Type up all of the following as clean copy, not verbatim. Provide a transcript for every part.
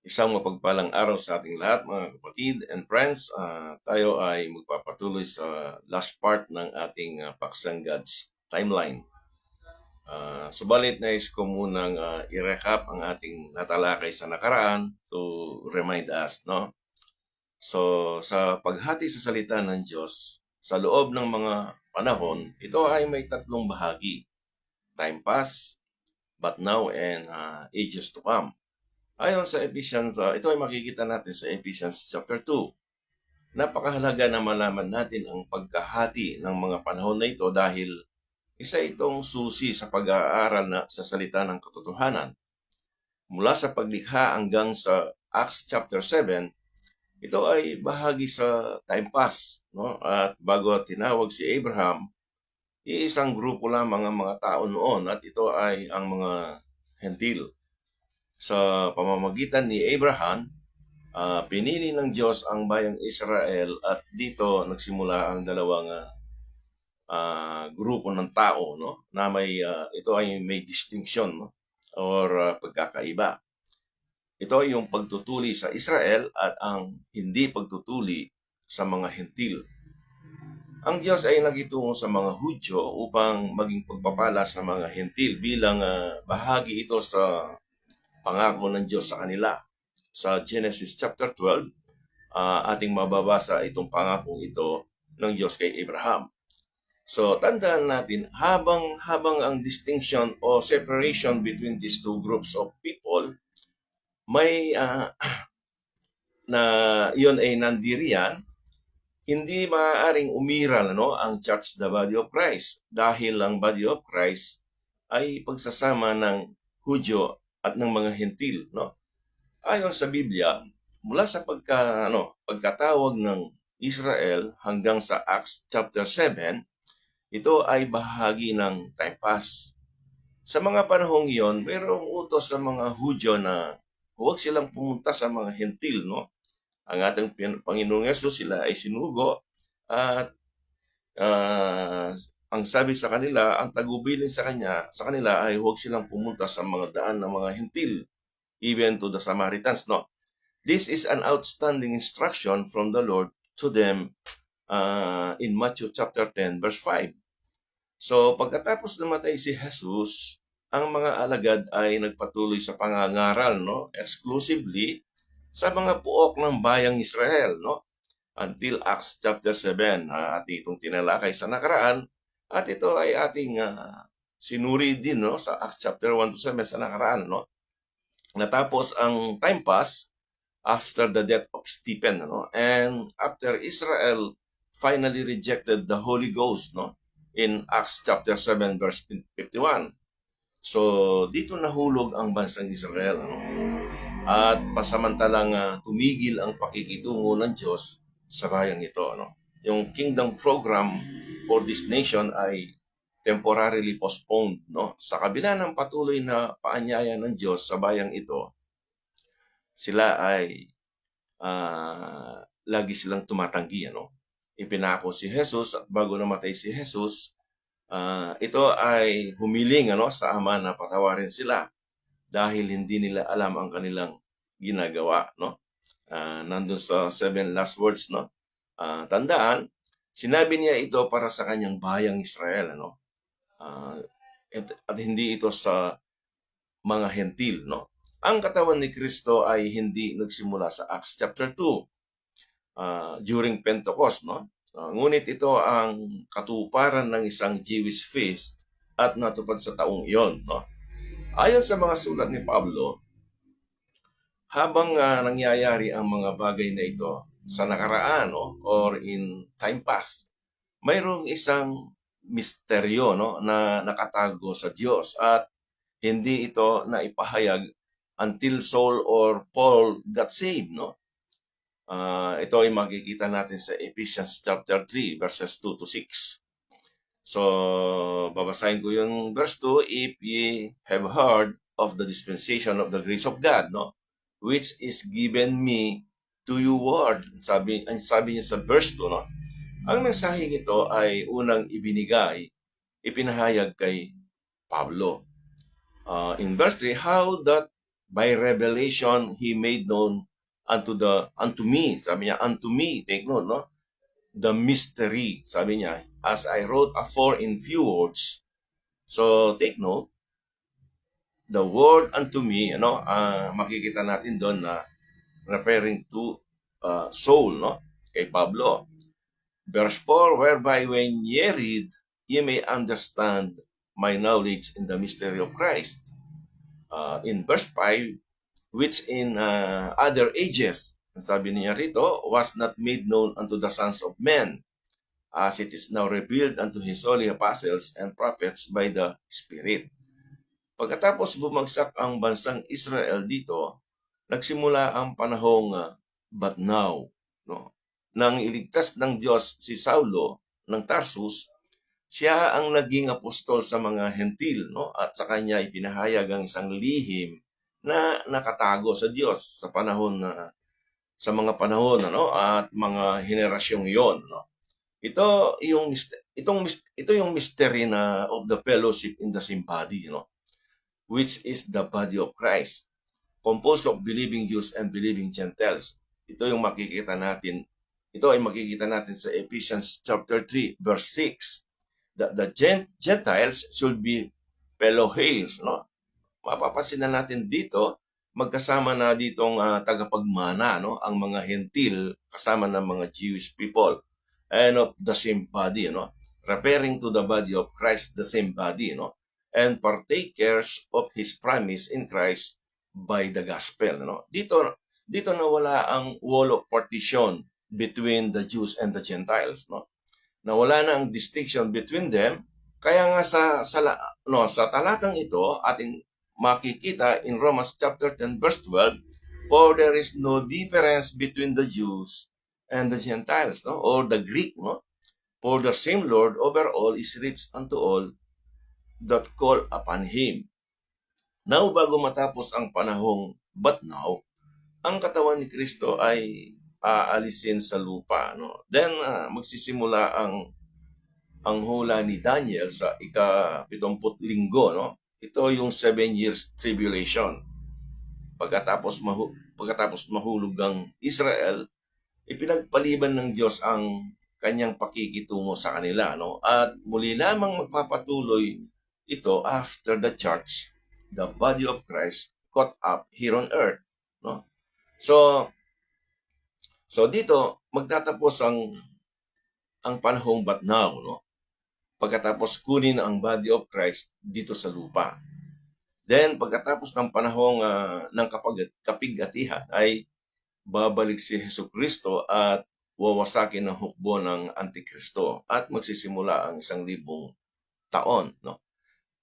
Isang mapagpalang araw sa ating lahat, mga kapatid and friends. Tayo ay magpapatuloy sa last part ng ating Paksang God's Timeline. Subalit, nais ko munang i-recap ang ating natalakay sa nakaraan to remind us, no? So, sa paghati sa salita ng Diyos, sa loob ng mga panahon, ito ay may tatlong bahagi. Time past, but now, and ages to come. Ayon sa Ephesians, ito ay makikita natin sa Ephesians chapter 2. Napakahalaga na malaman natin ang pagkahati ng mga panahon na ito dahil isa itong susi sa pag-aaral na sa salita ng katotohanan. Mula sa paglikha hanggang sa Acts chapter 7, ito ay bahagi sa time pass. No? At bago tinawag si Abraham, iisang grupo lamang ang mga tao noon at ito ay ang mga hentil. Sa pamamagitan ni Abraham, pinili ng Diyos ang bayang Israel at dito nagsimula ang dalawang grupo ng tao, no, na ito ay may distinction, no, or pagkakaiba. Ito ay yung pagtutuli sa Israel at ang hindi pagtutuli sa mga hentil. Ang Diyos ay nagitungo sa mga Hudyo upang maging pagpapala sa mga hentil bilang bahagi ito sa pangako ng Diyos sa kanila. Sa Genesis chapter 12, ating mababasa itong pangakong ito ng Diyos kay Abraham. So, tandaan natin, habang ang distinction o separation between these two groups of people, may na iyon ay nandiriyan, hindi maaaring umiral ang church, the body of Christ, dahil ang body of Christ ay pagsasama ng Hudyo at ng mga hentil, no? Ayon sa Biblia, mula sa pagkatawag ng Israel hanggang sa Acts chapter 7, ito ay bahagi ng time pass. Sa mga panahong iyon, mayroong utos sa mga Hudyo na huwag silang pumunta sa mga hentil, no? Ang ating Panginoong Yesus, sila ay sinugo at ang sabi sa kanila, ang tagubilin sa kanila ay huwag silang pumunta sa mga daan ng mga hentil, even to the Samaritans, no? This is an outstanding instruction from the Lord to them in Matthew chapter 10 verse 5. So pagkatapos namatay si Jesus, ang mga alagad ay nagpatuloy sa pangangaral, no, exclusively sa mga puok ng bayang Israel, no, until Acts chapter 7, at itong tinalakay sa nakaraan, at ito ay ating sinuri din, no, sa Acts chapter 1 to 7 sa nakaraan, no. Natapos ang time pass after the death of Stephen, no? And after Israel finally rejected the Holy Ghost, no? In Acts chapter 7 verse 51. So dito nahulog ang bansang Israel, no? At pasamantalang tumigil ang pakikitungo ng Diyos sa bayang ito, no? Yung kingdom program for this nation ay temporarily postponed, no? Sa kabila ng patuloy na paanyaya ng Diyos sa bayang ito, sila ay lagi silang tumatanggi, ano? Ipinako si Jesus at bago namatay si Jesus, ito ay humiling sa Ama na patawarin sila dahil hindi nila alam ang kanilang ginagawa, no? Nandun sa 7 last words, no? Tandaan, sinabi niya ito para sa kanyang bayang Israel, ano? At hindi ito sa mga hentil, no? Ang katawan ni Kristo ay hindi nagsimula sa Acts chapter 2 during Pentecost, no? Ngunit ito ang katuparan ng isang Jewish feast at natupad sa taong iyon, no? Ayon sa mga sulat ni Pablo, habang nangyayari ang mga bagay na ito sa nakaraan, no, or in time past, mayroong isang misteryo, no, na nakatago sa Diyos at hindi ito na ipahayag until Saul or Paul got saved, no? Ito ay makikita natin sa Ephesians chapter 3 verses 2 to 6. So, babasahin ko yung verse 2, if ye have heard of the dispensation of the grace of God, no, which is given me to you word. Sabi niya sa verse 2, no, ang mensaheng ito ay unang ipinahayag kay Pablo. In verse 3, how that By revelation, He made known unto me. Sabi niya, unto me, take note, no? The mystery, sabi niya, as I wrote afore in few words. So, take note, the word unto me, makikita natin doon na referring to soul, no? Kay Pablo. Verse 4, whereby when ye read, ye may understand my knowledge in the mystery of Christ. In verse 5, which in other ages, sabi niya rito, was not made known unto the sons of men, as it is now revealed unto his holy apostles and prophets by the Spirit. Pagkatapos bumagsak ang bansang Israel dito, nagsimula ang panahong but now, no? Nang iligtas ng Diyos si Saulo ng Tarsus, siya ang naging apostol sa mga hentil, no? At sa kanya ipinahayag ang isang lihim na nakatago sa Diyos sa panahon na sa mga panahon at mga henerasyong iyon, no? Ito yung mystery na of the fellowship in the same body, no? Which is the body of Christ, composed of believing Jews and believing Gentiles. Ito ay makikita natin sa Ephesians chapter 3 verse 6. The Gentiles should be fellow heirs, no? Mapapansin na natin dito, magkasama na ditong tagapagmana, no? Ang mga hentil kasama ng mga Jewish people and of the same body, no? Referring to the body of Christ, the same body, no? And partakers of His promise in Christ by the gospel, no? Dito nawala ang wall of partition between the Jews and the Gentiles, no? Nawala na ang distinction between them. Kaya nga sa talatang ito ating makikita in Romans chapter 10 verse 12, for there is no difference between the Jews and the Gentiles, no? Or the Greek, no? For the same Lord over all is rich unto all that call upon Him. Now, bago matapos ang panahong but now, ang katawan ni Kristo ay aalisin sa lupa, no? Then magsisimula ang hula ni Daniel sa ika-70 linggo, no? Ito yung 7 years tribulation. Pagkatapos mahulog ang Israel, ipinagpaliban ng Diyos ang kanyang pakikitungo sa kanila, no? At muli lamang magpapatuloy ito after the church, the body of Christ, caught up here on earth, no? So dito magtatapos ang panahong but now, no? Pagkatapos kunin ang body of Christ dito sa lupa. Then pagkatapos ng panahong ng kapigatihan ay babalik si Jesucristo at wawasakin ang hukbo ng Antikristo at magsisimula ang 1,000 taon, no?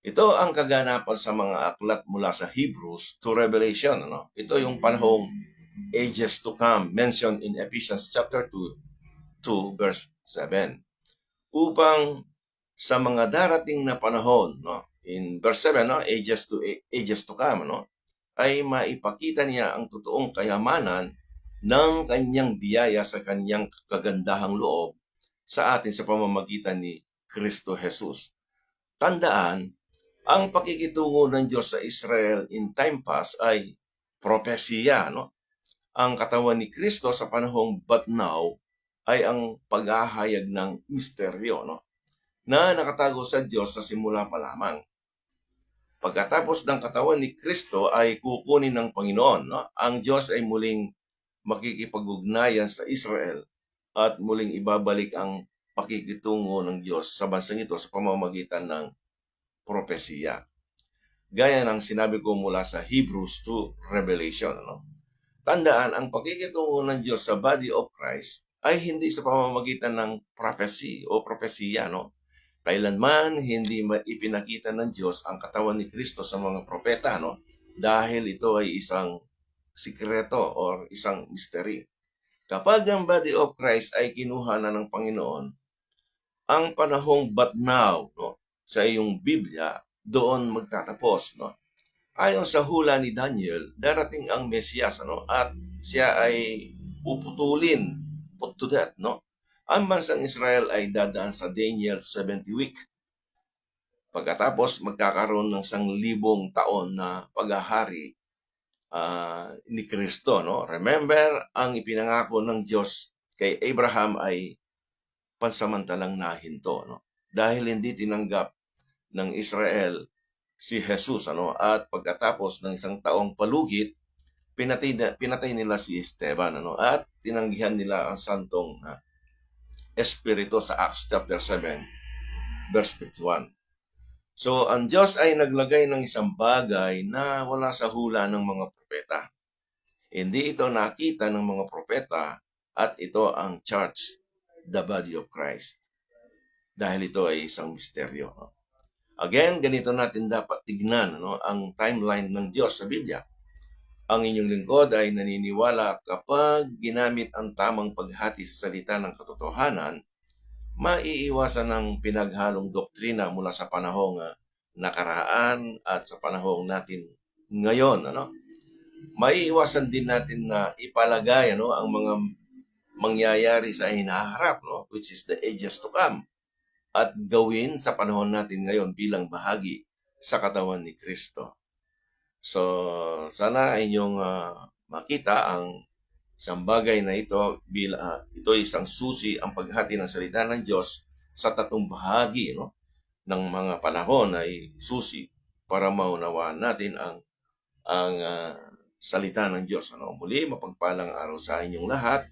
Ito ang kaganapan sa mga aklat mula sa Hebrews to Revelation, no? Ito yung panahong ages to come mentioned in Ephesians chapter 2 verse 7. Upang sa mga darating na panahon, no? In verse 7, no? Ages to come, no? Ay maipakita niya ang totoong kayamanan ng kanyang biyaya sa kanyang kagandahang loob sa atin sa pamamagitan ni Kristo Jesus. Tandaan, ang pakikitungo ng Diyos sa Israel in time past ay propesiya, no? Ang katawan ni Kristo sa panahong but now ay ang paghahayag ng misteryo, no? Na nakatago sa Diyos sa simula pa lamang. Pagkatapos ng katawan ni Kristo ay kukunin ng Panginoon, no? Ang Diyos ay muling makikipag-ugnayan sa Israel at muling ibabalik ang pakikitungo ng Diyos sa bansang ito sa pamamagitan ng propesiya. Gaya ng sinabi ko mula sa Hebrews to Revelation, no? Tandaan, ang pakikitungo ng Diyos sa body of Christ ay hindi sa pamamagitan ng prophecy o propesiya, no? Kailanman hindi ipinakita ng Diyos ang katawan ni Kristo sa mga propeta, no? Dahil ito ay isang sikreto or isang mystery. Kapag ang body of Christ ay kinuha na ng Panginoon, ang panahong but now, no? Sa iyong Biblia, doon magtatapos, no? Ayon sa hula ni Daniel, darating ang Mesiyas, no? At siya ay puputulin, put to death, no? Ang bansang Israel ay dadaan sa Daniel 70 week. Pagkatapos magkakaroon ng 1,000 taon na paghahari ni Kristo. No? Remember, ang ipinangako ng Diyos kay Abraham ay pansamantalang nahinto. No? Dahil hindi tinanggap ng Israel si Jesus. At pagkatapos ng isang taong palugit, pinatay nila si Esteban. At tinanggihan nila ang santong Espiritu sa Acts chapter 7, verse 51. So, ang Diyos ay naglagay ng isang bagay na wala sa hula ng mga propeta. Hindi ito nakita ng mga propeta at ito ang church, the body of Christ. Dahil ito ay isang misteryo. Again, ganito natin dapat tignan ang timeline ng Diyos sa Biblia. Ang inyong lingkod ay naniniwala kapag ginamit ang tamang paghati sa salita ng katotohanan, maiiwasan ng pinaghalong doktrina mula sa panahong nakaraan at sa panahong natin ngayon. Maiiwasan din natin na ipalagay ang mga mangyayari sa hinaharap, which is the ages to come, at gawin sa panahon natin ngayon bilang bahagi sa katawan ni Kristo. So, sana inyong makita ang isang bagay na ito, ito ay isang susi ang paghati ng salita ng Diyos sa tatlong bahagi ng mga panahon ay susi para maunawaan natin ang salita ng Diyos. Muli, mapagpalang araw sa inyong lahat.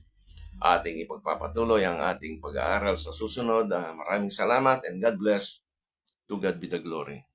Ating ipagpapatuloy ang ating pag-aaral sa susunod. Maraming salamat and God bless. To God be the glory.